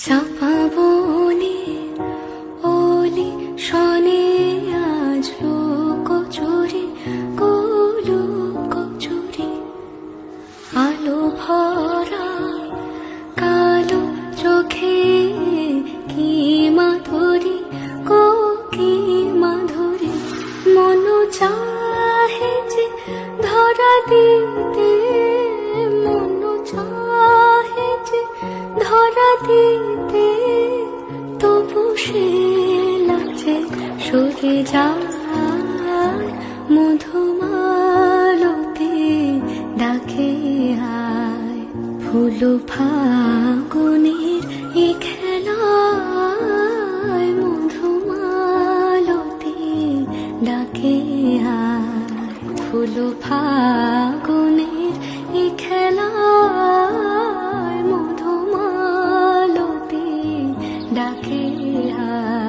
চাপা বনে ওলি শনে আজ কচুরি গোলু কচুরি আলো ভরা কালো চোখে কি মাধুরী গো কি মাধুরী মন চাহে যে ধরা দিতে মন চাহে যে ধরা দিতে তবু সে লাগছে সরে যায় মধুমালতি ডাকে আয় ফুল ফাগুনের এ খেলায় মধুমালতি ডাকে আয় ফুল ফাগুনের এ খেলায় মধুমালতি ডাকে আয়।